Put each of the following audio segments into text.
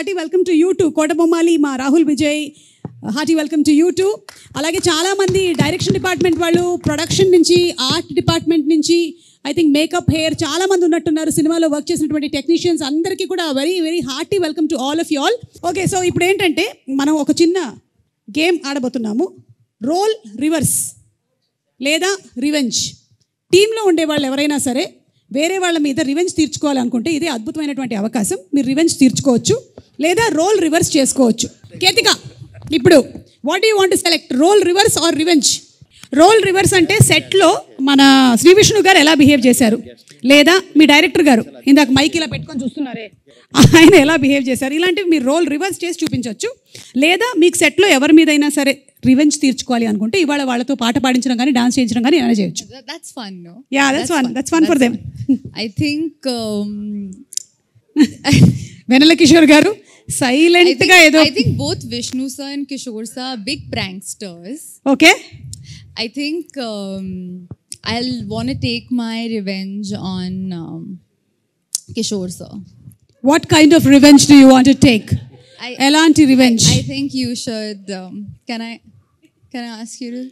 Hearty welcome to you too. Kotabommali మా Rahul Vijay, hearty welcome to you too. అలాగే చాలామంది direction department వాళ్ళు, ప్రొడక్షన్ నుంచి, ఆర్ట్ డిపార్ట్మెంట్ నుంచి, ఐ థింక్ మేకప్, హెయిర్ చాలామంది ఉన్నట్టున్నారు. సినిమాలో వర్క్ చేసినటువంటి టెక్నీషియన్స్ అందరికీ కూడా very very hearty welcome to all of you all. Okay, so ఇప్పుడు ఏంటంటే మనం ఒక చిన్న గేమ్ ఆడబోతున్నాము. రోల్ రివర్స్ లేదా రివెంజ్. టీంలో ఉండేవాళ్ళు ఎవరైనా సరే వేరే వాళ్ళ మీద రివెంజ్ తీర్చుకోవాలనుకుంటే ఇదే అద్భుతమైనటువంటి అవకాశం. మీరు రివెంజ్ తీర్చుకోవచ్చు లేదా రోల్ రివర్స్ చేసుకోవచ్చు. కేతిక, ఇప్పుడు what you want to select, role reverse or revenge? Role reverse అంటే సెట్లో మన శ్రీ విష్ణు గారు ఎలా బిహేవ్ చేశారు, లేదా మీ డైరెక్టర్ గారు ఇందాక మైక్ ఇలా పెట్టుకొని చూస్తున్నారే ఆయన ఎలా బిహేవ్ చేశారు, ఇలాంటివి మీరు రోల్ రివర్స్ చేసి చూపించవచ్చు. లేదా మీకు సెట్లో ఎవరి మీదైనా సరే రివెంజ్ తీర్చుకోవాలి అనుకుంటే ఇవాళ వాళ్ళతో పాట పాడించడం కానీ డాన్స్ చేయించడం కానీ ఏమైనా చేయొచ్చు. That's fun, no? Yeah, that's fun for them. I think వెన్నెల కిషోర్ గారు సైలెంట్ గా ఏదో. I think both Vishnu sir and Kishore sir are big pranksters. Okay. I think I'll want to take my revenge on Kishore sir. What kind of revenge do you want to take? Elanti revenge. I think you should. Can I ask you to?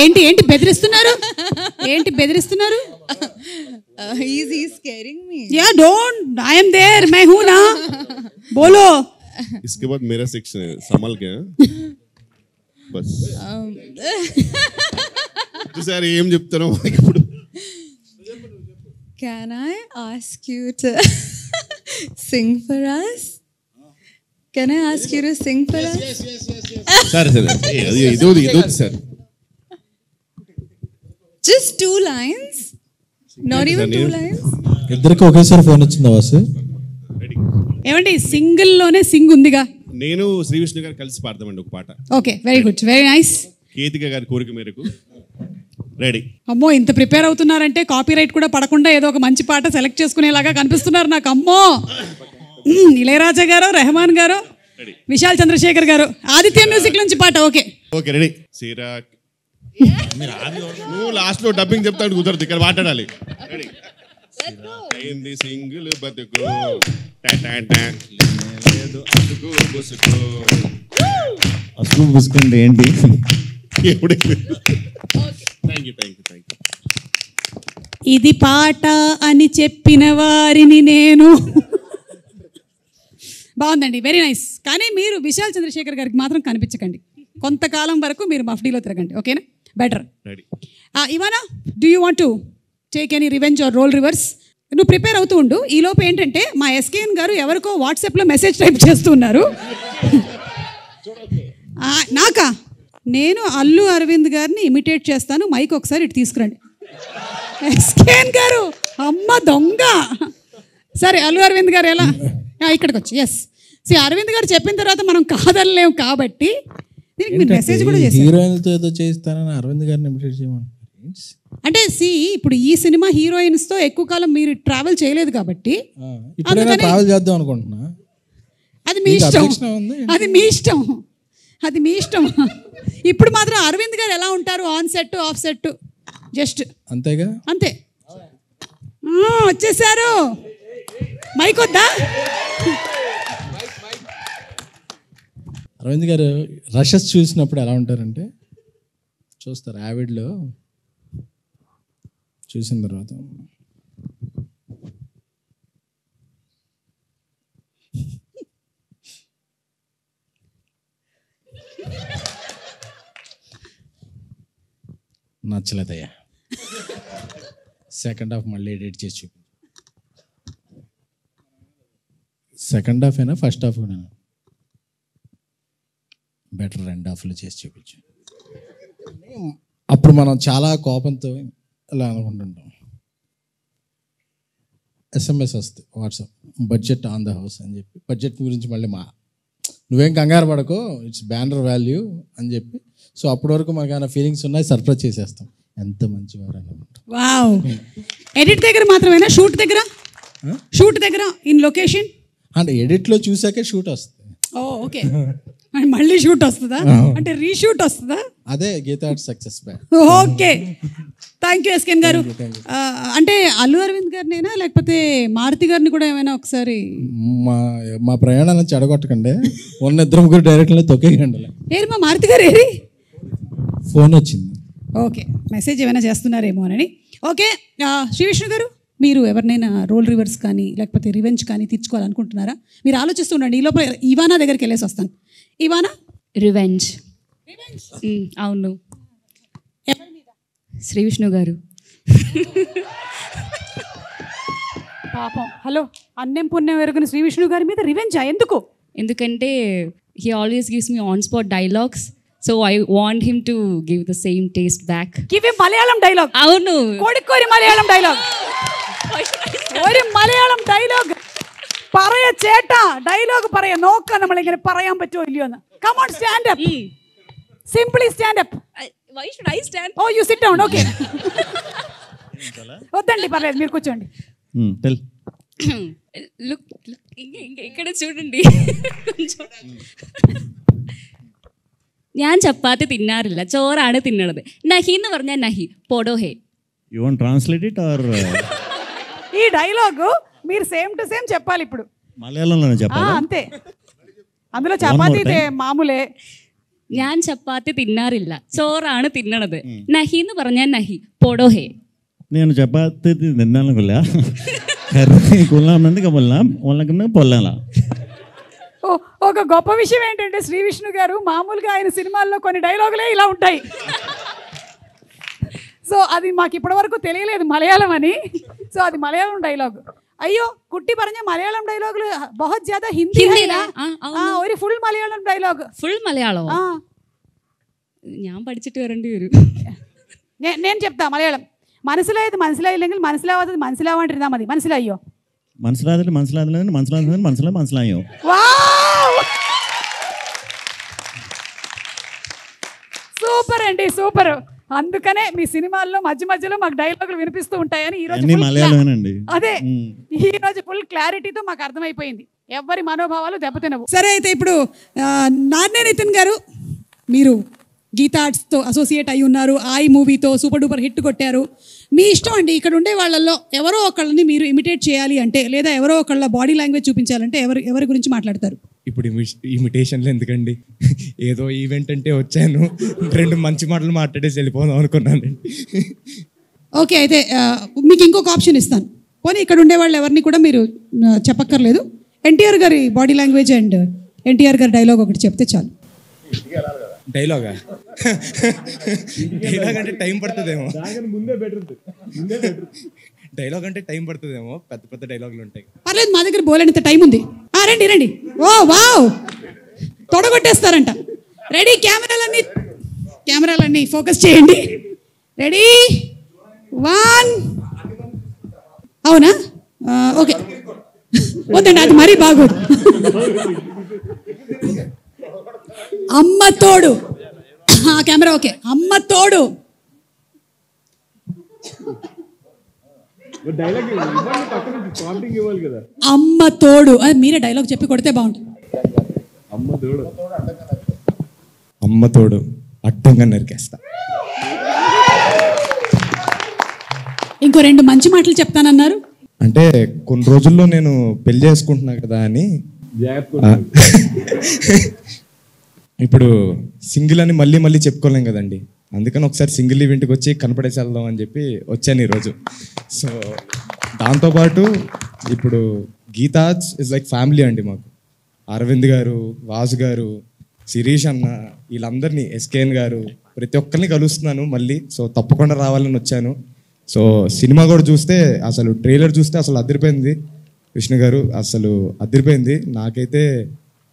ఏంటి బెదిరిస్తున్నారు? He's scaring me. Yeah, don't. I am there. मैं हूँ ना. बोलो. इसके बाद मेरा section है, संभल के बस. सर ఏం చెప్తారో ఇప్పుడు. Can I ask you to sing for us? Can I ask you to sing for us? సరే ఇదో sir. Just 2 lines. Not even 2 lines. ఇద్దరికి ఒకేసారి ఫోన్ వచ్చిందా వాసు? ఏమండి సింగిల్ లోనే సింగ్ ఉందిగా. నేను శ్రీ విష్ణు గారు కలిసి పాడతామండి ఒక పాట. Okay, very good, very nice. Ketika గారి కోరిక మేరకు రెడీ. అమ్మో, ఇంత ప్రిపేర్ అవుతున్నారంటే కాపీరైట్ కూడా పడకుండా ఏదో ఒక మంచి పాట సెలెక్ట్ చేసుకునేలాగా కనిపిస్తున్నారు నాకు. అమ్మో, ఇళయరాజా గారు, రెహమాన్ గారు, విశాల్ చంద్రశేఖర్ గారు, ఆదిత్య మ్యూజిక్ నుంచి పాట. Okay okay ready. సిరాక్ నువ్వు లాస్ట్ లో డబ్బింగ్ చెప్తాడు, కుదరదు, ఇక్కడ మాట్లాడాలి. రెడీ. అయింది సింగిల్ బతుకు లేదు అతుకు బుసుకు. అసలు బుసుకుంటే ఏంటి? ఇది పాట అని చెప్పిన వారిని నేను. బాగుందండి, వెరీ నైస్. కానీ మీరు విశాల్ చంద్రశేఖర్ గారికి మాత్రం కనిపించకండి. కొంతకాలం వరకు మీరు మఫ్డీలో తిరగండి, ఓకేనా? Better. Ivana, do you want to take any revenge or role reverse? నువ్వు ప్రిపేర్ అవుతూ ఉండు. ఈలోపు ఏంటంటే మా ఎస్కేఎన్ గారు ఎవరికో వాట్సాప్లో మెసేజ్ టైప్ చేస్తున్నారు. నాకా? నేను అల్లు అరవింద్ గారిని ఇమిటేట్ చేస్తాను, మైక్ ఒకసారి ఇటు తీసుకురండి. ఎస్కేఎన్ గారు, అమ్మ దొంగ. సరే, అల్లు అరవింద్ గారు ఎలా ఇక్కడికి వచ్చి. ఎస్, అరవింద్ గారు చెప్పిన తర్వాత మనం కాదనలేము కాబట్టి దీనికి మీరు మెసేజ్ కూడా చేశారు. హీరోయిన్తో ఏదో చేస్తానని అరవింద్ గారిని ఇమిటేట్ చేయమని. అంటే ఇప్పుడు ఈ సినిమా హీరోయిన్స్తో ఎక్కువ కాలం మీరు ట్రావెల్ చేయలేదు కాబట్టి ట్రావెల్ చేద్దాం అనుకుంటున్నా. అది మీ ఇష్టం, అది మీ ఇష్టం. ఇప్పుడు మాత్రం అరవింద్ గారు ఎలా ఉంటారు, on set of set just అంతేగా, అంతే. వచ్చేసారు, మైక్ వద్దా? అరవింద్ గారు రషెస్ చూసినప్పుడు ఎలా ఉంటారంటే, చూస్తారు యావిడ్లో చూసిన తర్వాత నచ్చలేదయ్యా, సెకండ్ హాఫ్ మళ్ళీ ఎడిట్ చేసి చూపి. సెకండ్ హాఫ్ అయినా ఫస్ట్ హాఫ్ కూడా బెటర్ 2 హాఫ్లు చేసి చూపించు. అప్పుడు మనం చాలా కోపంతో ఇలా అనుకుంటుంటాం. SMS వస్తుంది WhatsApp, budget on the house అని చెప్పి. బడ్జెట్ గురించి మళ్ళీ నువ్వేం కంగారు పడకో, ఇట్స్ బ్యానర్ వాల్యూ అని చెప్పి. సో అప్పటి వరకు మనకు ఏమైనా ఫీలింగ్స్ ఉన్నాయి, సర్ప్రైజ్ చేసేస్తాం. ఎంత మంచివారు అనుకుంటాం. వావ్. ఎడిట్ దగ్గర మాత్రమేనా, షూట్ దగ్గర ఇన్ లొకేషన్? అంటే ఎడిట్లో చూసాకే షూట్ వస్తుంది. ఓకే, మళ్ళీ షూట్ వస్తుందా? అంటే రీషూట్ వస్తుందా? అదే Geetha success back. Okay, thank you SKN garu. అంటే అల్లు అరవింద్ గారినేనా లేకపోతే మారుతి గారిని కూడా ఏమైనా ఒకసారి మా ప్రయాణాలను చెడగొట్టకండి, ఉన్న ఇద్దరు ముగ్గురు డైరెక్ట్లే తొక్కేయండి. ఏరి మా మారుతి గారు ఏరి? ఫోన్ వచ్చింది. ఓకే, మెసేజ్ ఏమైనా చేస్తున్నారేమో అని. ఓకే, శ్రీ విష్ణు గారు, మీరు ఎవరినైనా రోల్ రివర్స్ కానీ లేకపోతే రివెంజ్ కానీ తీర్చుకోవాలనుకుంటున్నారా? మీరు ఆలోచిస్తుండండి, ఈ లోపల ఇవానా దగ్గరికి వెళ్ళేసి వస్తాను. ఇవానా? రివెంజ్. అవును, శ్రీ విష్ణు గారు. పాపం, హలో, అన్నం పుణ్యం ఎరుగున శ్రీ విష్ణు గారి మీద రివెంజా? ఎందుకు? ఎందుకంటే he always gives me on spot dialogues, so I want him to give the same taste back. Give him Malayalam dialogue. అవును, కోడికోరి మలయాళం డైలాగ్. ഒരു മലയാളം ഡയലോഗ് പറയ ചേട്ടാ, ഡയലോഗ് പറയ, നോക്കാം നമ്മളിങ്ങനെ പറയാൻ പറ്റുമോ ഇല്ലയോ എന്ന്. Come on, stand up, simply stand up. Why should I stand? Oh you sit down. Okay, వద్దండి, పర్లేదు, మీరు కూర్చోండి. టెల్. లుక్, ఇక్కడ చూడండి. ഞാൻ ചപ്പാത്തി തിന്നാറില്ല, ചോറാണ് തിന്നണത്. നഹി എന്ന് പറഞ്ഞാൽ നഹി, പോടോ ഹേ. You want translate it or? ఈ డైలాగ్ మీరు సేమ్ టు సేమ్ చెప్పాలి ఇప్పుడు మలయాళంలోనే చెప్పాలి. అంతే, అందులో చపాతీ మామూలే. ഞാൻ ചപ്പാത്തി തിന്നാറില്ല, ചോറാണ് തിന്നണത്. നഹി എന്ന് പറഞ്ഞാൽ നഹി, പോടോ ഹേ. నేను చపాతి తిన్నాను కొల్లా, కర్రీ కొల్లామంది కొల్లాం, వాళ్ళకన్నా పొల్లాలా. ఒక గొప్ప విషయం ఏంటంటే శ్రీ విష్ణు గారు మామూలుగా ఆయన సినిమాల్లో కొన్ని డైలాగులే ఇలా ఉంటాయి. సో అది మాకు ఇప్పటివరకు తెలియలేదు మలయాళం అని. సో అది మలయాళం డైలాగ్. అయ్యో കുട്ടി പറഞ്ഞ മലയാളം ഡയലോഗില് बहुत ज्यादा ഹിന്ദി ഒരു full Malayalam dialogue. Full Malayalam ഞാൻ പഠിച്ചിട്ട് വരേണ്ടി വരും. నేను చెప్తా మలయాళం. മനസ്സിലായത് മനസ്സിലായില്ലെങ്കിൽ മനസ്സിലാവാത്തത് മനസ്സിലാവാണ്ടിരുന്നാ മതി. മനസ്സിലായോ? മനസ്സിലായോ? సూపర్ అండి, సూపర్. అందుకనే మీ సినిమాల్లో మధ్య మధ్యలో మాకు డైలాగులు వినిపిస్తూ ఉంటాయని ఈ రోజు అదే ఈ రోజు ఫుల్ క్లారిటీతో మాకు అర్థమైపోయింది. ఎవరి మనోభావాలు దెబ్బతినవు. సరే, అయితే ఇప్పుడు నాన్నే నితిన్ గారు, మీరు గీతా ఆర్ట్స్తో అసోసియేట్ అయి ఉన్నారు. ఆయి మూవీతో సూపర్ డూపర్ హిట్ కొట్టారు. మీ ఇష్టం అండి, ఇక్కడ ఉండే వాళ్ళల్లో ఎవరో ఒకళ్ళని మీరు ఇమిటేట్ చేయాలి అంటే, లేదా ఎవరో ఒకళ్ళ బాడీ లాంగ్వేజ్ చూపించాలంటే ఎవరి గురించి మాట్లాడతారు? ఇప్పుడు ఇమిటేషన్లు ఎందుకండి, ఏదో ఈవెంట్ అంటే వచ్చాను, 2 మంచి మాటలు మాట్లాడేసి వెళ్ళిపోదాం అనుకున్నానండి. ఓకే, అయితే మీకు ఇంకొక ఆప్షన్ ఇస్తాను. పోనీ ఇక్కడ ఉండే వాళ్ళు ఎవరిని కూడా మీరు చెప్పక్కర్లేదు. ఎన్టీఆర్ గారి బాడీ లాంగ్వేజ్ అండ్ ఎన్టీఆర్ గారి డైలాగ్ ఒకటి చెప్తే చాలు. డైలాగ్ అంటే టైం పడుతుందేమో, డైలాగ్ అంటే టైం పడుతుందేమో, పెద్ద పెద్ద డైలాగులు ఉంటాయి. పర్లేదు, మా దగ్గర బోలేనంత టైం ఉంది. రండి రండి. ఓ వావ్, తొడగొట్టేస్తారంట. రెడీ, కెమెరాలన్నీ ఫోకస్ చేయండి. రెడీ, 1. అవునా? ఓకే, వద్దండి, అది మరీ బాగోదు. అమ్మ తోడు, కెమెరా ఓకే. అమ్మ తోడు. అమ్మ తోడు, అది మీరే డైలాగ్ చెప్పి కొడితే బాగుంటుంది. అమ్మ తోడు అడ్డంగా నరికేస్తా. ఇంకో 2 మంచి మాటలు చెప్తానన్నారు. అంటే కొన్ని రోజుల్లో నేను పెళ్లి చేసుకుంటున్నా కదా అని, ఇప్పుడు సింగిల్ అని మళ్ళీ చెప్పుకోలేం కదండి. అందుకని ఒకసారి సింగిల్ ఈవెంట్కి వచ్చి కనపడేసి వెళ్దాం అని చెప్పి వచ్చాను ఈరోజు. సో దాంతోపాటు ఇప్పుడు గీతాజ్ ఇస్ లైక్ ఫ్యామిలీ అండి మాకు. అరవింద్ గారు, వాసు గారు, శిరీష్ అన్న, వీళ్ళందరినీ, ఎస్కేఎన్ గారు, ప్రతి ఒక్కరిని కలుస్తున్నాను మళ్ళీ. సో తప్పకుండా రావాలని వచ్చాను. సో సినిమా కూడా చూస్తే, అసలు ట్రైలర్ చూస్తే అసలు అదిరిపోయింది. విష్ణు గారు అసలు అదిరిపోయింది, నాకైతే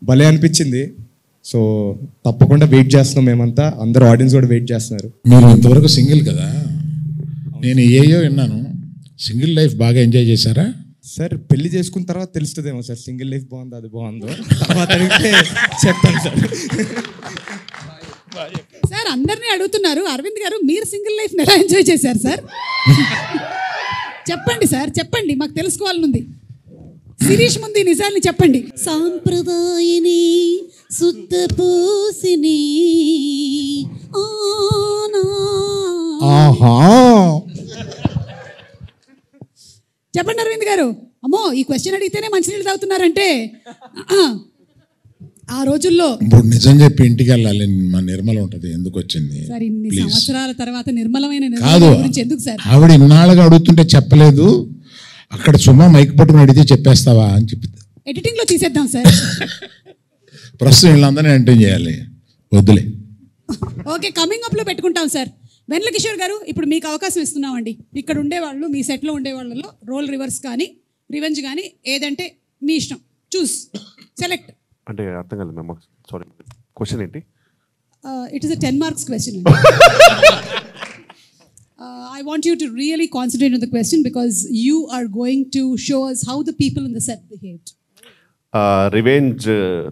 భలే అనిపించింది. సో తప్పకుండా వెయిట్ చేస్తున్నాం మేమంతా, అందరూ ఆడియన్స్ కూడా వెయిట్ చేస్తున్నారు. మీరు ఇంతవరకు సింగిల్ కదా, నేను ఏయో విన్నాను, సింగిల్ లైఫ్ బాగా ఎంజాయ్ చేశారా? సార్ పెళ్లి చేసుకున్న తర్వాత తెలుస్తుందేమో సార్, సింగిల్ లైఫ్ బాగుందో అది బాగుందో, తర్వాత అడిగితే చెప్తాను సార్. సార్ అందరినీ అడుగుతున్నారు, అరవింద్ గారు మీరు సింగిల్ లైఫ్ ఎలా ఎంజాయ్ చేశారు సార్? చెప్పండి సార్, చెప్పండి, మాకు తెలుసుకోవాలనుంది. శిరీష్ ముందు నిజాన్ని చెప్పండి. సాంప్రదాయని శుద్ధ పూసిని ఆహా గారు అమ్మో ఈ క్వశ్చన్ అడిగితేనే మంచినీళ్ళు తాగుతున్నారంటే ఆ రోజుల్లో ఇప్పుడు నిజం చెప్పి ఇంటికి వెళ్ళాలి, మా నిర్మల ఉంటుంది ఎందుకు వచ్చింది సార్ ఇన్ని సంవత్సరాల తర్వాత నిర్మలమైన కాదు, గురించి ఎందుకు సార్? ఆవిడ ఇన్నాళ్ళుగా అడుగుతుంటే చెప్పలేదు, అక్కడ సుమా మైక్ పట్టుకుని అడిగితే చెప్పేస్తావా అని చెప్పి ఎడిటింగ్ లో తీసేద్దాం సార్. ప్రస్తుతం వీళ్ళందరినీ ఎంటర్ చేయాలి, వద్దులే. ఓకే, కమింగ్ అప్ లో పెట్టుకుంటాం సార్. వెన్నెల కిషోర్ గారు ఇప్పుడు మీకు అవకాశం ఇస్తున్నామండి. ఇక్కడ ఉండేవాళ్ళు, మీ సెట్లో ఉండే వాళ్ళలో రోల్ రివర్స్ కానీ రివెంజ్ కానీ ఏదంటే మీ ఇష్టం, చూస్ సెలెక్ట్. అంటే అర్థం కాలేదు మ్యామ్, సారీ క్వశ్చన్ ఏంటి? It is a 10 marks question. I want you to really concentrate on the question because you are going to show us how the people in the set behaved. Revenge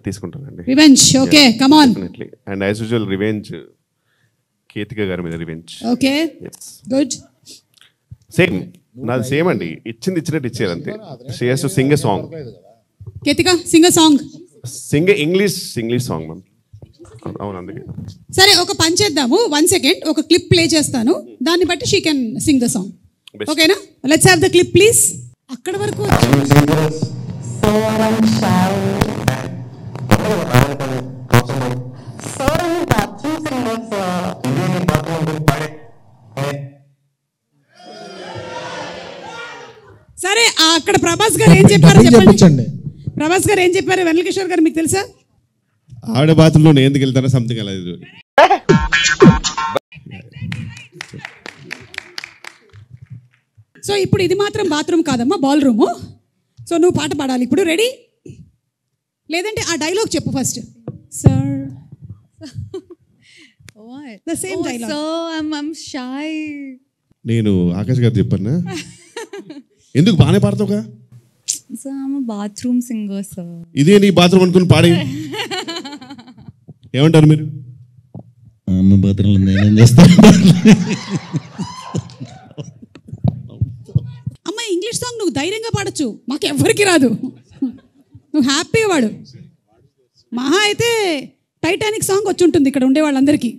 తీసుకుంటానండి. Revenge, okay, come on. Definitely. And as usual revenge Ketika గారి మీద revenge. Okay, good. Same నాది same అండి, ఇచ్చినట్టు ఇచ్చేది అంతే. She has to sing a song. Ketika, sing a song. Singh English song ma'am. అవును, అందుకే. సరే ఒక పని చేద్దాము, 1 second ఒక క్లిప్ ప్లే చేస్తాను, దాన్ని బట్టి she can sing the song. ఓకేనా? Let's have the clip please. అక్కడ వరకు సరే అక్కడ ప్రభాస్ గారు ఏం చెప్పారో చెప్పండి. ప్రభాస్ గారు ఏం చెప్పారు? వెన్నెల కిషోర్ గారు మీకు తెలుసా? ఆవిడ బాత్రూంలో నేను ఎందుకు వెళ్తానో సంథింగ్ అలా. సో ఇప్పుడు ఇది మాత్రం బాత్రూమ్ కాదమ్మా, బాల్ రూము. సో నువ్వు పాట పాడాలి ఇప్పుడు. రెడీ? లేదంటే ఆ డైలాగ్ చెప్పు first. Sir What? The same dialogue. So I'm shy. నేను ఆకాష్ గారు చెప్పాను ఎందుకు బాగానే పాడతావుగా. So I'm a bathroom singer, sir. ఇదే నీ బాత్రూమ్ అనుకుని పాడే. ఏమంటారు మీరు? అమ్మ బాత్రూంలో నేనేం చేస్తాను? అమ్మ ఇంగ్లీష్ సాంగ్ నువ్వు ధైర్యంగా పాడొచ్చు, మాకు ఎవరికి రాదు. నువ్వు హ్యాపీగా వాడు. మహా అయితే టైటానిక్ సాంగ్ వచ్చి ఉంటుంది ఇక్కడ ఉండే వాళ్ళందరికీ,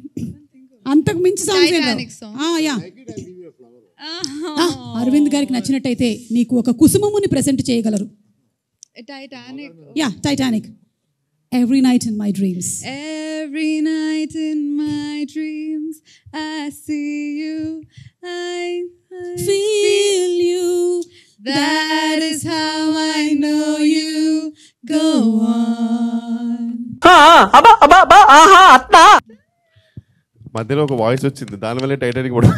అంతకు మించి సాంగ్. యా, అరవింద్ గారికి నచ్చినట్టయితే నీకు ఒక కుసుమముని ప్రెజెంట్ చేయగలరు. Titanic. Yeah, Titanic. Every night in my dreams. Every night in my dreams I see you, I Feel you. That is how I know you. Go on. మధ్యలో ఒక వాయిస్ వచ్చింది, దానివల్ల Titanic కూడా.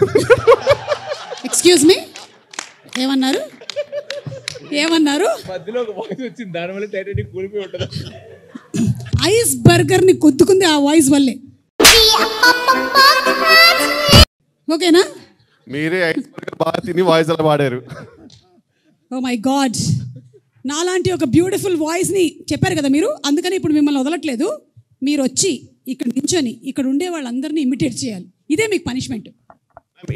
ఎక్స్క్యూజ్ మీ, ఏమన్నారు? మధ్యలో ఒక voice వచ్చింది, దానివల్ల టైటానిక్ కూలిపోయి ఉంటుంది. ఐస్ బర్గర్ ని కొద్దుకుంది ఆ వాయిస్ వల్లే. ఓకేనా? మీరే ఐస్ బర్గర్ బాగా తిని వాయిస్ అలా పాడారు. ఓ మై గాడ్, నాలాంటి ఒక బ్యూటిఫుల్ వాయిస్ ని చెప్పారు కదా మీరు, అందుకని ఇప్పుడు మిమ్మల్ని వదలట్లేదు. మీరు వచ్చి ఇక్కడ నించొని ఇక్కడ ఉండే వాళ్ళందరినీ ఇమిటేట్ చేయాలి. ఇదే మీకు పనిష్మెంట్.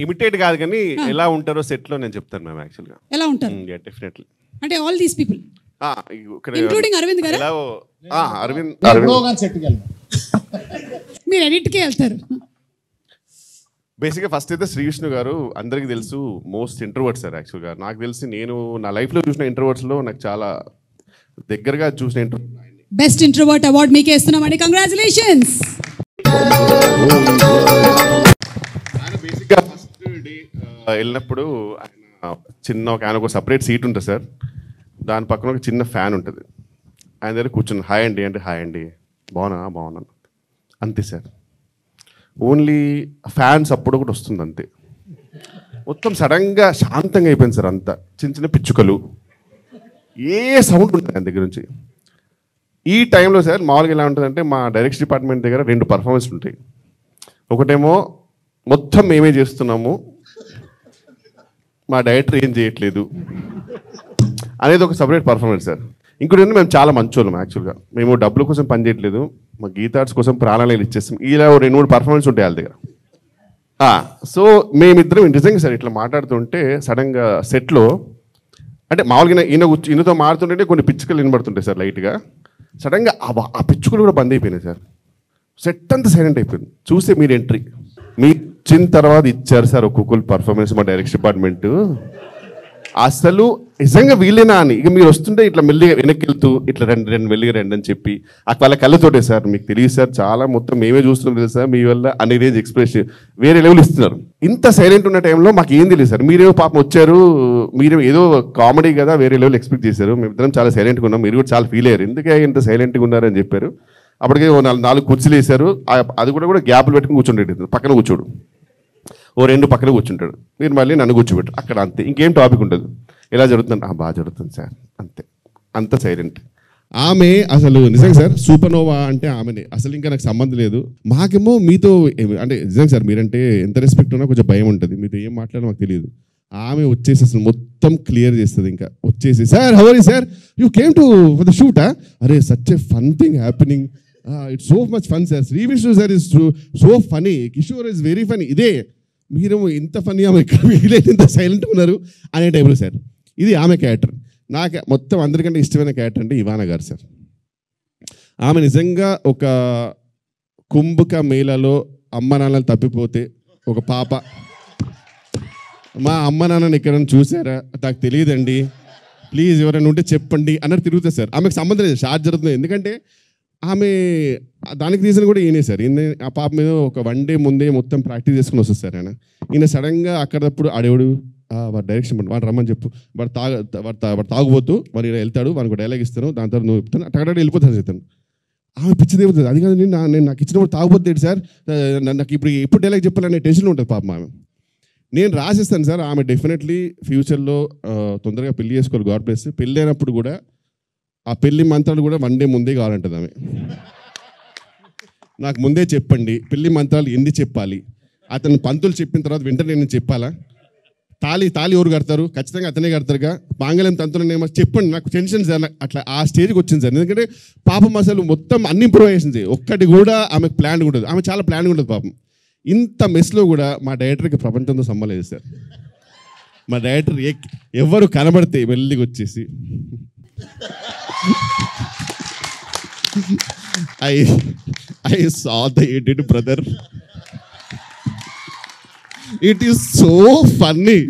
ఇమిటేట్ కాదు కానీ ఎలా ఉంటారో సెట్ లో నేను చెప్తాను మ్యామ్. యాక్చువల్గా ఎలా ఉంటారు డెఫినెట్లీ అంటే all these people including Arvind garu. Arvind మీరు ఎడిట్కే వెళ్తారు. బేసిక్గా ఫస్ట్ అయితే శ్రీ విష్ణు గారు అందరికీ తెలుసు మోస్ట్ ఇంట్రోవర్ట్ సార్. యాక్చువల్గా నాకు తెలిసి నేను నా లైఫ్లో చూసిన ఇంట్రోవర్ట్స్లో నాకు చాలా దగ్గరగా చూసిన బెస్ట్ ఇంట్రోవర్ట్ అవార్డ్ మీకే ఇస్తున్నామండి. కంగ్రాచులేషన్స్. బేసిక్గా ఫస్ట్ డే వెళ్ళినప్పుడు ఆయన ఒక సపరేట్ సీట్ ఉంటుంది సార్, దాని పక్కన ఒక చిన్న ఫ్యాన్ ఉంటుంది. ఆయన దగ్గర కూర్చుని హాయ్ అండి అంటే హాయ్ అండి, బాగున్నాను అంతే సార్. ఓన్లీ ఫ్యాన్స్ అప్పుడు ఒకటి వస్తుంది అంతే. మొత్తం సడన్గా శాంతంగా అయిపోయింది సార్. అంతా చిన్న చిన్న పిచ్చుకలు, ఏ సౌండ్ ఉంటుంది ఆయన దగ్గర నుంచి. ఈ టైంలో సార్ మామూలుగా ఎలా ఉంటుందంటే మా డైరెక్షన్ డిపార్ట్మెంట్ దగ్గర 2 పర్ఫార్మెన్స్లు ఉంటాయి. ఒకటేమో మొత్తం మేమే చేస్తున్నాము, మా డైరెక్టర్ ఏం చేయట్లేదు అనేది ఒక సపరేట్ పర్ఫార్మెన్స్ సార్. ఇంకోటి మేము చాలా మంచోళ్ళం. యాక్చువల్గా మేము డబ్బుల కోసం పని చేయట్లేదు, మా గీతార్ట్స్ కోసం ప్రాణాలు ఇచ్చేస్తాం. ఇలా 2-3 పర్ఫార్మెన్స్ ఉంటాయి వాళ్ళ దగ్గర. సో మేమిద్దరం నిజంగా సార్ ఇట్లా మాట్లాడుతుంటే సడన్గా సెట్లో అంటే మామూలుగా ఈయనతో మారుతుంటే కొన్ని పిచ్చుకలు వినబడుతుంటాయి సార్ లైట్గా. సడన్గా ఆ పిచ్చుకలు కూడా బంద్ అయిపోయినాయి సార్. సెట్ అంతా సైలెంట్ అయిపోయింది. చూస్తే మీరు ఎంట్రీ మీ వచ్చిన తర్వాత ఇచ్చారు సార్ ఒక్కొక్కరు పర్ఫార్మెన్స్ మా డైరెక్షన్ డిపార్ట్మెంట్. అసలు నిజంగా వీళ్ళేనా అని. ఇక మీరు వస్తుంటే ఇట్లా మెల్లిగా వెనక్కి వెళ్తూ ఇట్లా రెండు మెల్లిగా రండి అని చెప్పి వాళ్ళ కళ్ళతోటే సార్ మీకు తెలియదు సార్ చాలా మొత్తం మేమే చూస్తున్నాం తెలుసు సార్ మీ వల్ల అనే రేంజ్ ఎక్స్ప్రెషన్ వేరే లెవెల్ ఇస్తున్నారు. ఇంత సైలెంట్ ఉన్న టైంలో మాకు ఏం తెలియదు సార్. మీరేమో పాపం వచ్చారు, మీరు ఏదో కామెడీ కదా వేరే లెవెల్ ఎక్స్పెక్ట్ చేశారు. మేమిద్దరం చాలా సైలెంట్గా ఉన్నాం, మీరు కూడా చాలా ఫీల్ అయ్యారు ఎందుకే ఇంత సైలెంట్గా ఉన్నారని చెప్పారు. అప్పటికే 4 కుర్చీలు వేశారు, అది కూడా గ్యాప్లు పెట్టుకుని కూర్చుండేది, పక్కన కూర్చోడు, ఓ 2 పక్కన కూర్చుంటాడు, మీరు మళ్ళీ నన్ను కూర్చోబెట్టు అక్కడ, అంతే, ఇంకేం టాపిక్ ఉండదు. ఎలా జరుగుతుంది, బాగా జరుగుతుంది సార్, అంతే, అంత సైలెంట్. ఆమె అసలు నిజంగా సార్ సూపర్నోవా అంటే ఆమెనే, అసలు ఇంకా నాకు సంబంధం లేదు. మాకేమో మీతో అంటే నిజంగా సార్ మీరంటే ఎంత రెస్పెక్ట్ ఉన్నా కొంచెం భయం ఉంటుంది, మీతో ఏం మాట్లాడో మాకు తెలియదు. ఆమె వచ్చేసి అసలు మొత్తం క్లియర్ చేస్తుంది. ఇంకా వచ్చేసి sir how are you sir, you came to for the షూటా, అరే such a fun thing happening, it's so much fun sir, Sri Vishnu sir is so funny, Kishore is very funny. ఇదే మీరు ఇంత ఫనీ ఆమె ఇక్కడ వీలైతే ఇంత సైలెంట్గా ఉన్నారు అనే టైంలో సార్ ఇది ఆమె క్యారెక్టర్. నాకు మొత్తం అందరికంటే ఇష్టమైన క్యారెక్టర్ అంటే ఇవానా గారు సార్. ఆమె నిజంగా ఒక కుంభక మేళలో అమ్మ నాన్నలు తప్పిపోతే ఒక పాప, మా అమ్మ నాన్నని ఎక్కడైనా చూసారా, నాకు తెలియదండి, ప్లీజ్ ఎవరైనా ఉంటే చెప్పండి అన్నట్టు తిరుగుతుంది సార్. ఆమెకు సంబంధం లేదు, షార్ట్ జరుగుతుంది. ఎందుకంటే ఆమె దానికి రీజన్ కూడా ఈయనే సార్. ఈయన ఆ పాప మీద ఒక 1 డే ముందే మొత్తం ప్రాక్టీస్ చేసుకుని వస్తుంది సార్. ఈయన సడన్గా అక్కడప్పుడు ఆడేవాడు వాడు డైరెక్షన్ వాడు రమ్మని చెప్పు, వాడు తాగుబోతూ వాడు ఇలా వెళ్తాడు, వానికి డైలాగ్ ఇస్తాను, దాని తర్వాత నువ్వు చెప్తాను, అక్కడ వెళ్ళిపోతాను చెప్తాను. ఆమె పిచ్చిది ఏమవుతుంది, అది కాదు నేను నాకు ఇచ్చినప్పుడు తాగుబోతుంది సార్, నాకు ఇప్పుడు డైలాగ్ చెప్పాలనే టెన్షన్లో ఉంటుంది పాపం ఆమె. నేను రాసిస్తాను సార్, ఆమె డెఫినెట్లీ ఫ్యూచర్లో తొందరగా పెళ్లి చేసుకోవాలి, గాడ్ బ్లెస్. పెళ్ళి అయినప్పుడు కూడా ఆ పెళ్లి మంత్రాలు కూడా 1 డే ముందే కావాలంటుంది ఆమె. నాకు ముందే చెప్పండి పెళ్లి మంత్రాలు ఎన్ని చెప్పాలి, అతను పంతులు చెప్పిన తర్వాత వెంటనే నేను చెప్పాలా, తాళి ఎవరు కడతారు, ఖచ్చితంగా అతనే కడతారుగా, మాంగళ్యం తంతులనేమో చెప్పండి, నాకు టెన్షన్ సార్. అట్లా ఆ స్టేజ్కి వచ్చింది సార్. ఎందుకంటే పాపం అసలు మొత్తం అన్ని ఇంప్రూవైజేషన్స్, ఒక్కటి కూడా ఆమెకు ప్లాన్ ఉంటుంది, ఆమె చాలా ప్లాన్ ఉంటుంది పాపం. ఇంత మెస్లో కూడా మా డైరెక్టర్కి ప్రపంచంతో సంబంధం లేదు సార్. మా డైరెక్టర్ ఎవరు కనబడితే మెల్లిగా వచ్చేసి I saw the edit, brother. It is so funny.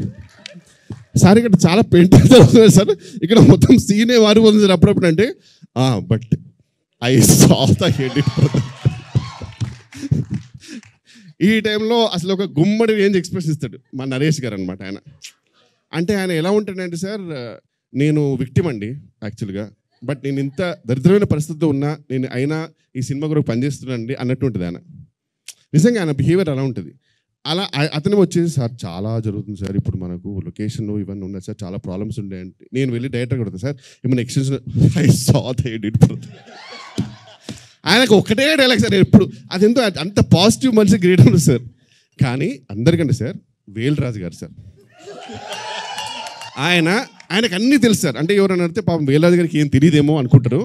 Sir ఇక్కడ చాలా పెయింట్ అవుతుంది సార్, ఇక్కడ మొత్తం సీనే మారిపోతుంది సార్ అప్పుడప్పుడు. అంటే but I saw the edit, brother. ఈ టైంలో అసలు ఒక గుమ్మడి రేంజ్ ఎక్స్ప్రెస్ ఇస్తాడు మా నరేష్ గారు అనమాట. ఆయన అంటే ఆయన ఎలా ఉంటాడంటే సార్, నేను విక్టిమ్ అండి యాక్చువల్గా, బట్ నేను ఇంత దరిద్రమైన పరిస్థితిలో ఉన్నా నేను అయినా ఈ సినిమా కూడా పనిచేస్తున్నానండి అన్నట్టు ఉంటుంది ఆయన. నిజంగా ఆయన బిహేవియర్ అలా ఉంటుంది. అలా అతను వచ్చేసి సార్ చాలా జరుగుతుంది సార్, ఇప్పుడు మనకు లొకేషన్లో ఇవన్నీ ఉన్నాయి సార్, చాలా ప్రాబ్లమ్స్ ఉండే అంటే నేను వెళ్ళి డైరెక్టర్ కొడతాను సార్, ఏమైనా extension I saw the edit. ఆయనకు ఒకటే డైలాగ్ సార్ ఎప్పుడు, అదెంతో అంత పాజిటివ్ మనిషి గ్రేట్ ఉంది సార్. కానీ అందరికంటే సార్ వేల్రాజు గారు సార్, ఆయనకు అన్నీ తెలుసు సార్. అంటే ఎవరైనా అడిగితే పాపం వేల్రాజు గారికి ఏం తెలియదేమో అనుకుంటారు.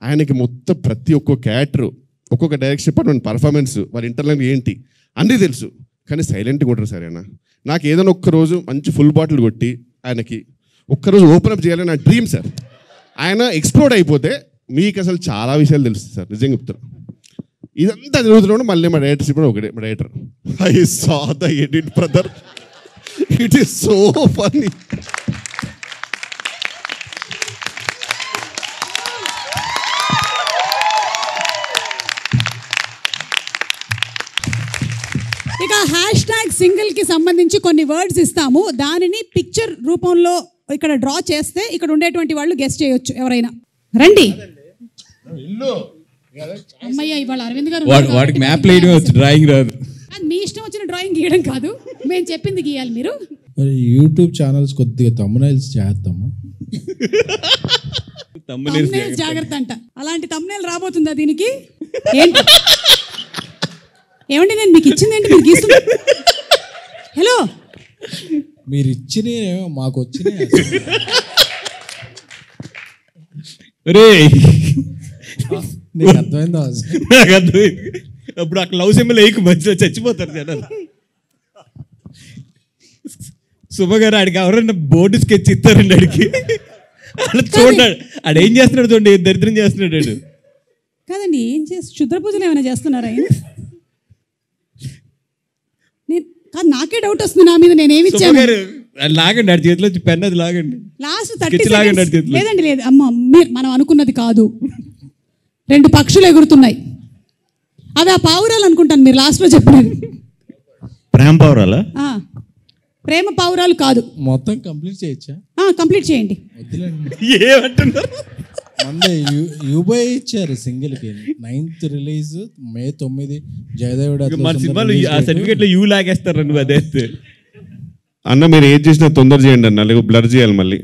ఆయనకి మొత్తం ప్రతి ఒక్క క్యారెక్టర్, ఒక్కొక్క డైరెక్షన్ డిపార్ట్మెంట్ పర్ఫార్మెన్స్, వారి ఇంటర్నల్ ఏంటి అన్నీ తెలుసు. కానీ సైలెంట్గా ఉంటారు సార్ ఆయన. నాకు ఏదైనా ఒక్కరోజు మంచి ఫుల్ బాటిల్ కొట్టి ఆయనకి ఒక్కరోజు ఓపెన్ అప్ చేయాలని నా డ్రీమ్ సార్. ఆయన ఎక్స్ప్లోర్డ్ అయిపోతే మీకు అసలు చాలా విషయాలు తెలుస్తుంది సార్, నిజంగా చెప్తారు. ఇదంతా జరుగుతున్నాడు మళ్ళీ మా డైరెక్టర్ ఇప్పుడు ఒకటే, మా director I saw the edit, brother. It is so funny. ఇక #సింగిల్కి సంబంధించి కొన్ని వర్డ్స్ ఇస్తాము, దానిని పిక్చర్ రూపంలో ఇక్కడ డ్రా చేస్తే ఇక్కడ ఉండేటువంటి వాళ్ళు గెస్ట్ చేయొచ్చు. ఎవరైనా రండి. అమ్మయ్య ఇవాళ అరవింద్ గారు వాడికి మ్యాప్ వేయడం వచ్చు, డ్రాయింగ్ రాదు. మీ ఇష్టం వచ్చిన డ్రాయింగ్ గీయడం కాదు, మేము చెప్పింది గీయాలి మీరు. యూట్యూబ్ ఛానల్స్ కొద్దిగా తమ్మునైల్స్ చేద్దామా, తమ్మునైల్స్ జాగ్రత్త అంట. అలాంటి తమ్మునైల్ రాబోతుందా దీనికి? ఏంటి ఏమండి నేను మీకు ఇచ్చింది ఏంటి మీరు గీస్తున్నా? హలో మీరు ఇచ్చినే మాకు వచ్చినాయి. నీకు అర్థమైందా? నాకు అర్థమైంది. అప్పుడు అక్కడ లవ్ సింబల్ వేయకు, మంచిగా చచ్చిపోతారు జనాలు. సుమ గారు ఆడికి ఎవరైనా బోర్డు స్కెచ్ ఇస్తారండి ఆడికి, అలా చూడండి ఆడేం చేస్తున్నాడు, చూడండి దరిద్రం చేస్తున్నాడు. కాదండి ఏం చేసి క్షుద్ర పూజలు ఏమైనా చేస్తున్నారా? కాదు నాకే డౌట్ వస్తుంది నా మీద, నేనేమి ఇచ్చాను? లాగండి ఆడి చేతిలో పెన్ అది లాగండి. లాస్ట్ Sketch లాగండి ఆడి చేతిలో. లేదండి లేదు అమ్మ మనం అనుకున్నది కాదు. 2 పక్షులు ఎగురుతున్నాయి. అవి ఆ పావురాలు అనుకుంటాను మీరు లాస్ట్లో చెప్పినది. ప్రేమ పౌరాలా? ప్రేమ పావురాలు కాదు. మొత్తం కంప్లీట్ చేయొచ్చా? కంప్లీట్ చేయండి. ఏమంటున్నారు? మందే యూబై ఇచ్చారు సింగిల్కి. 9th release May 9 జయదేవుడు. మన సినిమాలో ఆ సర్టిఫికేట్లో యూ లాగేస్తారు నువ్వు అదే. అన్న మీరు ఏది చేసినా తొందర చేయండి అన్న, లేకపోతే బ్లర్ చేయాలి మళ్ళీ.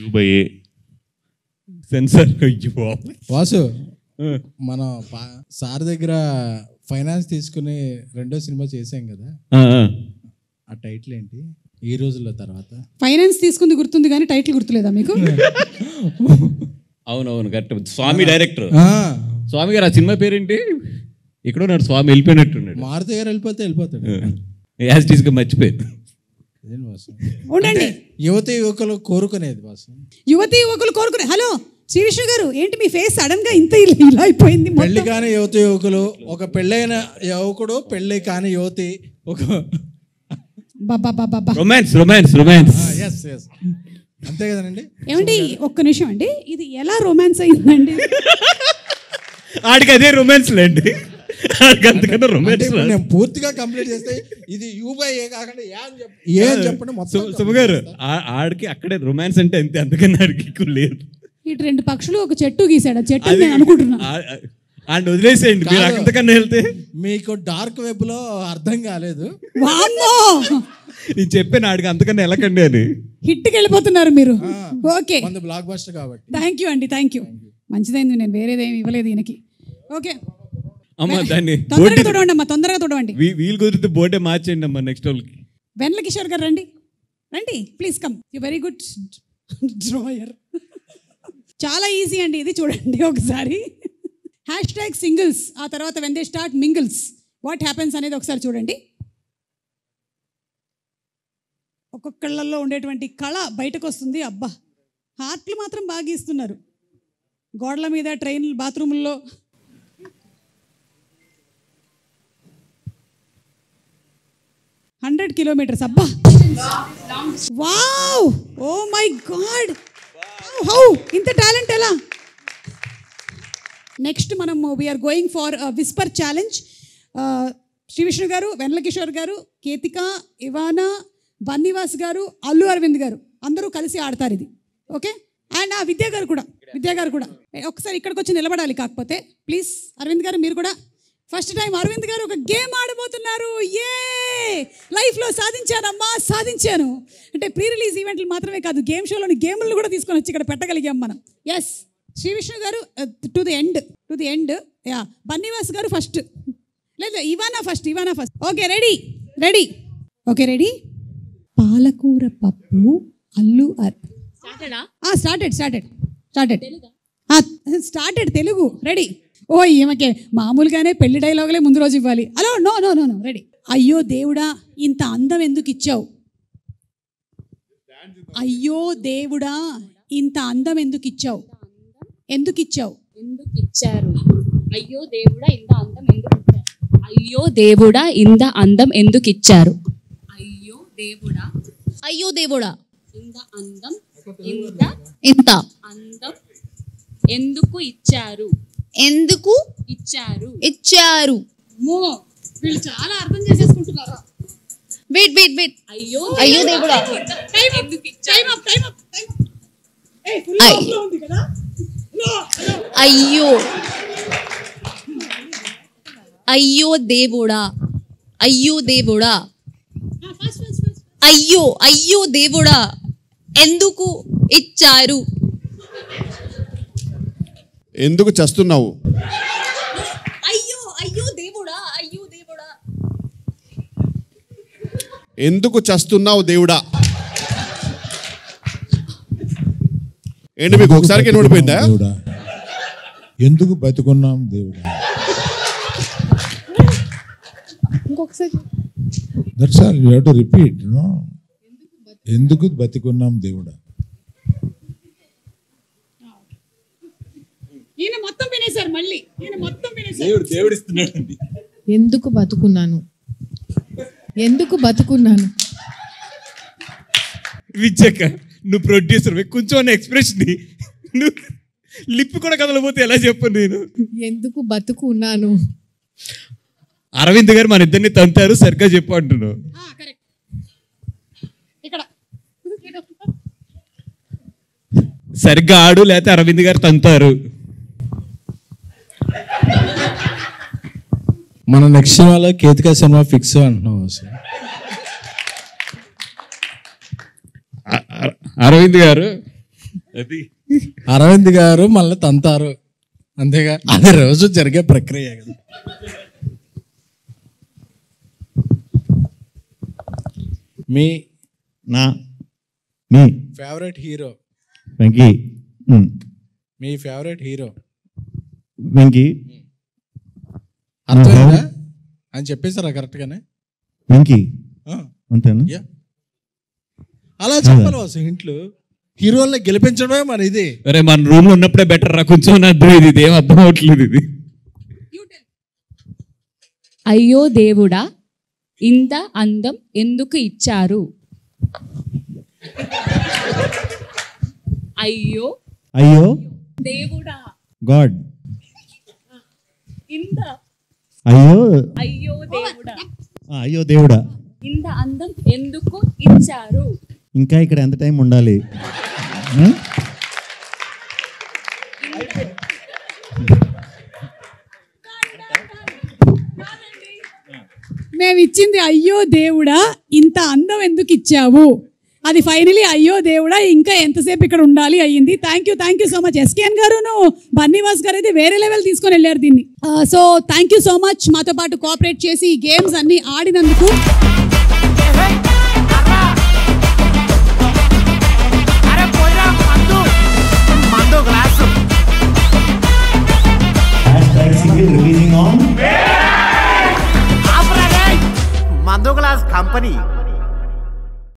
యూబైఏ సెన్సర్. వాసు మన సార్ దగ్గర ఫైనాన్స్ తీసుకుని 2వ సినిమా చేసాం కదా, ఆ టైటిల్ ఏంటి? ఈ రోజుల తర్వాత. ఫైనాన్స్ తీసుకుంది గుర్తుంది కానీ టైటిల్ గుర్తులేదా మీకు? అవునవును కరెక్ట్. స్వామి డైరెక్టర్. స్వామి గారు ఆ సినిమా పేరేంటి? ఇక్కడ ఉన్నాడు స్వామి, వెళ్ళిపోయినట్టున్నాడు. మారుతి గారు వెళ్ళిపోతాడు. యాస్టీస్గా మర్చిపోయింది. ఉండండి. యువతి యువకులు కోరుకునేది బాసు. యువతి యువకులు కోరుకునే. హలో శ్రీ విష్ణు గారు, ఏంటి మీ ఫేస్ సడన్ గా ఇంత ఇలా అయిపోయింది? పెళ్లి కాని యువతి యువకులు, ఒక పెళ్ళైన యువకుడు, పెళ్లి కాని యువతి, ఒక రొమాన్స్ రొమాన్స్ రొమాన్స్. అంతే కదండి. ఏమండి ఒక్క నిమిషం అండి, ఇది ఎలా రొమాన్స్ అయిందండి? ఆడికి అదే రొమాన్స్ లేండి, అంతకన్నా రొమాన్స్. నేను పూర్తిగా కంప్లీట్ చేస్తే ఇది యూబై ఏ కాకుండా ఏ అని చెప్పండి మొత్తం. సుమ గారు ఆడికి అక్కడే రొమాన్స్ అంటే అంతే, అందుకని ఆడికి లేదు. ఇటు 2 పక్షులు ఒక చెట్టు గీసాడు, చెట్టు నేను అనుకుంటున్నా. అండ్ వదిలేసేయండి మీరు అంతకన్నా వెళ్తే. మీకు డార్క్ వెబ్ లో అర్థం కాలేదు. నేను చెప్పాను ఆడికి అంతకన్నా వెళ్ళకండి అని. హిట్కి వెళ్ళిపోతున్నారు మీరు. ఓకే, బ్లాక్ బస్టర్ కాబట్టి. థ్యాంక్ యూ అండి, థ్యాంక్ యూ. మంచిదైంది, నేను వేరేదేమి ఇవ్వలేదు ఈయనకి. ఓకే అమ్మా, దాన్ని తొందరగా తొడవండి అమ్మా, తొందరగా తొడవండి. వీలు కుదిరితే బోర్డే మార్చేయండి అమ్మా నెక్స్ట్ వాళ్ళకి. వెన్నెల కిషోర్ గారు రండి, రండి please come. You very good drawer. చాలా ఈజీ అండి ఇది, చూడండి ఒకసారి. #singles, ఆ తర్వాత when they start mingles what happens అనేది ఒకసారి చూడండి. ఒక్కొక్కళ్ళల్లో ఉండేటువంటి కళ బయటకు వస్తుంది. అబ్బా, హార్ట్లు మాత్రం బాగా గీస్తున్నారు. గోడల మీద, ట్రైన్ బాత్రూముల్లో. $100 kilometers. అబ్బా, wow, oh my god, how ఇంత టాలెంట్ ఎలా? నెక్స్ట్ మనం we are going for whisper challenge. Shri Vishnu garu, Vennela Kishore గారు, కేతిక, ఇవానా, బన్నీవాస్ గారు, అల్లు అరవింద్ గారు అందరూ కలిసి ఆడతారు ఇది. ఓకే, అండ్ విద్యా గారు కూడా ఒకసారి ఇక్కడికి వచ్చి నిలబడాలి. కాకపోతే ప్లీజ్ అరవింద్ గారు మీరు కూడా. ఫస్ట్ టైం అరవింద్ గారు ఒక గేమ్ ఆడబోతున్నారు. ఏ లైఫ్లో సాధించానమ్మా, సాధించాను అంటే ప్రీ రిలీజ్ ఈవెంట్లు మాత్రమే కాదు, గేమ్ షోలోని గేమ్లను కూడా తీసుకొని వచ్చి ఇక్కడ పెట్టగలిగాం మనం. Yes, Sri Vishnu garu to the end. Yeah, Bunny Vas garu first, లేదు Ivana first. Okay, ready. Okay, ready. పాలకూర పప్పు అల్లు స్టార్టెడ్ తెలుగు. రెడీ. ఓ ఈమెకే మామూలుగానే పెళ్లి డైలాగులే ముందు రోజు ఇవ్వాలి. Hello, no, ready. అయ్యో దేవుడా ఇంత అందం ఎందుకు ఇచ్చావు? అయ్యో దేవుడా ఇంత అందం ఎందుకు ఇచ్చావు? అయ్యో దేవుడా ఇంత అందం ఎందుకు ఇచ్చారు? అయ్యో దేవుడా ఇంత అందం ఎందుకు ఇచ్చారు? ఇంత అందం ఎందుకు ఇచ్చారు? వీళ్ళు చాలా అర్థం చేసేసుకుంటున్నారు. వెయిట్. అయ్యో దేవుడా. అయ్యో దేవుడా ఎందుకు ఇచ్చారు? ఎందుకు చస్తున్నావు? అయ్యో దేవుడా ఎందుకు చస్తున్నావు దేవుడా? ఏంటి మీకు ఒకసారికి ఓడిపోయిందా? ఎందుకు బతుకున్నాం దేవుడా? That's all you have to repeat. No, ఎందుకు బతుకున్నాం దేవుడా? ఈయన మొత్తం వినేశారు. మళ్ళీ దేవుడు ఇస్తున్నాడు. ఎందుకు బతుకున్నాను విచ్చాక నువ్వు ప్రొడ్యూసర్ కొంచెం అన్న ఎక్స్ప్రెషన్ నువ్వు లిప్ కూడా కదలపోతే ఎలా చెప్పను నేను. ఎందుకు బతుకు ఉన్నాను. అరవింద్ గారు మన ఇద్దరిని తంతారు, సరిగ్గా చెప్పు అంటున్నావు. సరిగ్గా ఆడు, లేకపోతే అరవింద్ గారు తంతారు. మన నెక్స్ట్ సినిమాలో కేతికా సినిమా ఫిక్స్ అంటున్నావు. అరవింద్ గారు మళ్ళీ తంతారు, అంతేగా, అది రోజు జరిగే ప్రక్రియ కదా. మీ ఫేవరెట్ హీరో వెంకీ. మీ ఫేవరెట్ హీరో వెంకీ అర్థమైందా అని చెప్పేసారా కరెక్ట్గానే? వెంకీ అంతేనా? అలా చెప్పాలి అసలు. ఇంట్లో హీరోల్ని గెలిపించడమే మన ఇది. అరే మన రూమ్ లో ఉన్నప్పుడే బెటర్ రా, కొంచెం అర్థం ఇది ఏం అర్థం అవట్లేదు ఇది. అయ్యో దేవుడా ఇంత అందం ఎందుకు ఇచ్చారు. అయ్యో అయ్యో దేవుడా గాడ్. ఇంత అయ్యో అయ్యో దేవుడా అయ్యో దేవుడా ఇంత అందం ఎందుకు ఇచ్చారు. ఇంకా ఇక్కడ ఎంత టైం ఉండాలి? మేము ఇచ్చింది అయ్యో దేవుడా ఇంత అందం ఎందుకు ఇచ్చావు, అది ఫైనలీ అయ్యో దేవుడా ఇంకా ఎంతసేపు ఇక్కడ ఉండాలి అయ్యింది. Thank you so much. SKN గారును బన్నీవాస్ గారు అయితే వేరే లెవెల్ తీసుకొని వెళ్ళారు దీన్ని. So thank you so much మాతో పాటు కోఆపరేట్ చేసి ఈ గేమ్స్ అన్ని ఆడినందుకు. మందు గ్లాస్ కంపెనీ